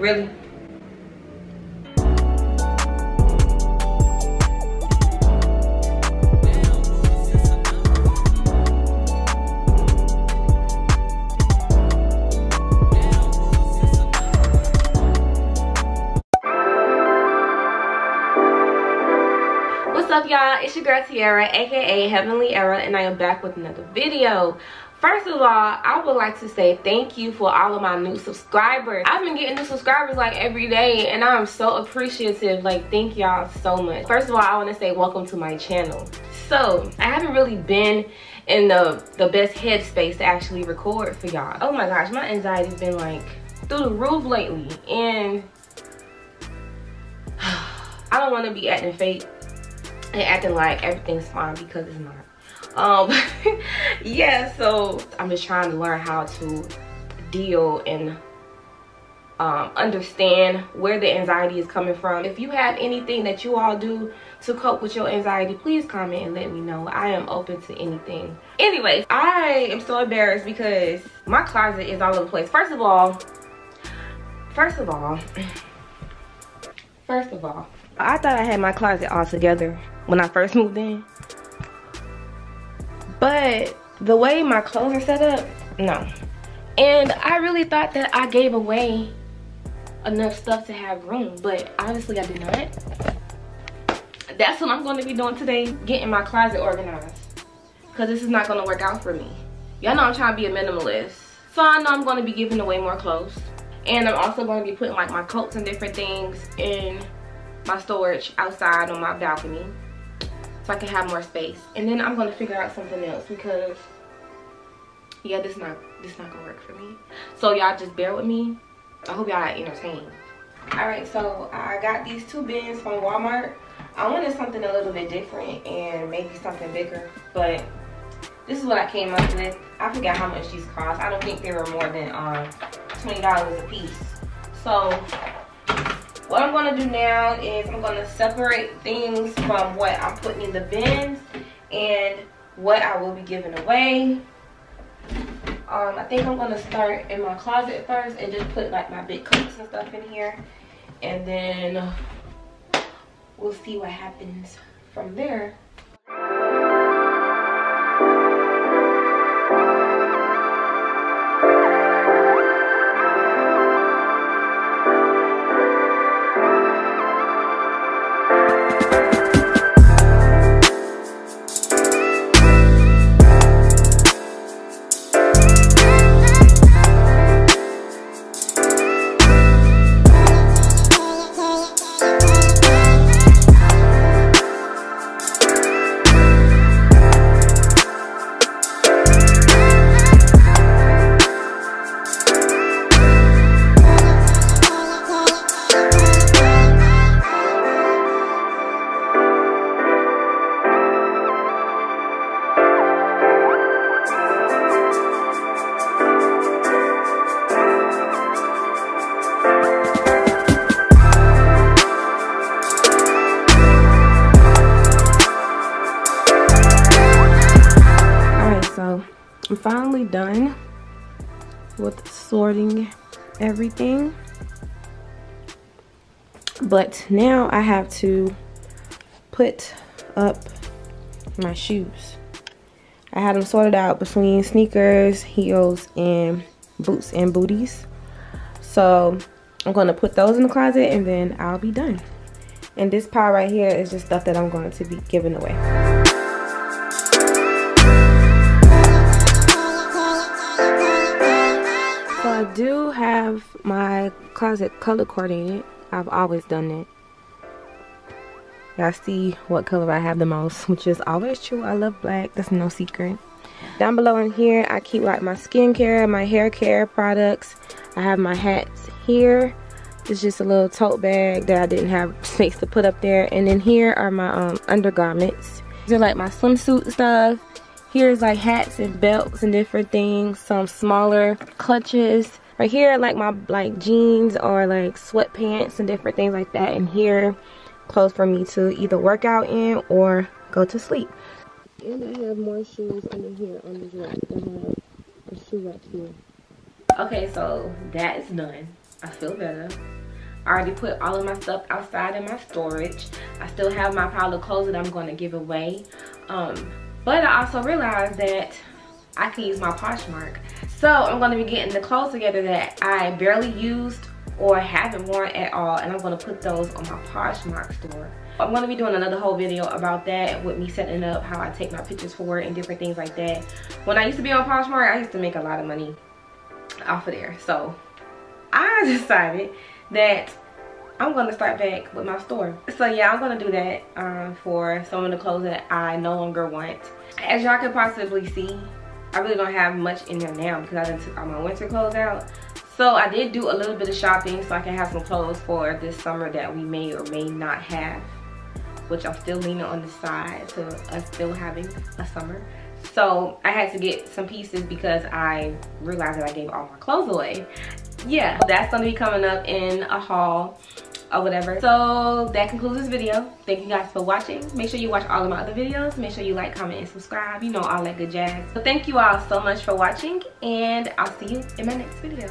Really? What's up, y'all? It's your girl Tiara, aka Heavenlyerra, and I am back with another video. First of all, I would like to say thank you for all of my new subscribers. I've been getting new subscribers like every day, and I'm so appreciative. Like, thank y'all so much. First of all, I want to say welcome to my channel. So I haven't really been in the best headspace to actually record for y'all. Oh my gosh, my anxiety's been like through the roof lately, and I don't want to be acting fake and acting like everything's fine, because it's not. Yeah, so I'm just trying to learn how to deal and understand where the anxiety is coming from. If you have anything that you all do to cope with your anxiety, please comment and let me know. I am open to anything. Anyways, I am so embarrassed because my closet is all over the place. First of all, I thought I had my closet all together when I first moved in, but the way my clothes are set up, no. And I really thought that I gave away enough stuff to have room, but obviously I did not. That's what I'm going to be doing today, getting my closet organized, because this is not going to work out for me. Y'all know I'm trying to be a minimalist, so I know I'm going to be giving away more clothes, and I'm also going to be putting like my coats and different things in my storage outside on my balcony, so I can have more space. And then I'm gonna figure out something else, because yeah, this not gonna work for me. So y'all just bear with me. I hope y'all are entertained. Alright, so I got these 2 bins from Walmart. I wanted something a little bit different and maybe something bigger, but this is what I came up with. I forgot how much these cost. I don't think they were more than $20 a piece. So what I'm going to do now is I'm going to separate things from what I'm putting in the bins and what I will be giving away. I think I'm going to start in my closet first and just put like my big coats and stuff in here. And then we'll see what happens from there. I'm finally done with sorting everything, but now I have to put up my shoes. I had them sorted out between sneakers, heels, and boots and booties. So I'm going to put those in the closet and then I'll be done. And this pile right here is just stuff that I'm going to be giving away. So I do have my closet color coordinated. I've always done it. Y'all see what color I have the most, which is always true. I love black. That's no secret. Down below in here, I keep like my skincare, my hair care products. I have my hats here. It's just a little tote bag that I didn't have space to put up there. And then here are my undergarments. These are like my swimsuit stuff. Here's like hats and belts and different things. Some smaller clutches. Right here, like my jeans or like sweatpants and different things like that. And here, clothes for me to either work out in or go to sleep. And I have more shoes under here on this rack. I have a shoe rack here. Okay, so that is done. I feel better. I already put all of my stuff outside in my storage. I still have my pile of clothes that I'm going to give away. But I also realized that I can use my Poshmark. So I'm going to be getting the clothes together that I barely used or haven't worn at all, and I'm going to put those on my Poshmark store. I'm going to be doing another whole video about that, with me setting up how I take my pictures for it and different things like that. When I used to be on Poshmark, I used to make a lot of money off of there. So I decided that I'm going to start back with my store. So yeah, I'm going to do that for some of the clothes that I no longer want. As y'all can possibly see, I really don't have much in there now because I done took all my winter clothes out. So I did do a little bit of shopping so I can have some clothes for this summer that we may or may not have, which I'm still leaning on the side to us still having a summer. So I had to get some pieces because I realized that I gave all my clothes away. Yeah, that's going to be coming up in a haul or whatever. So that concludes this video. Thank you guys for watching. Make sure you watch all of my other videos. Make sure you like, comment, and subscribe. You know, all that good jazz. So thank you all so much for watching, and I'll see you in my next video.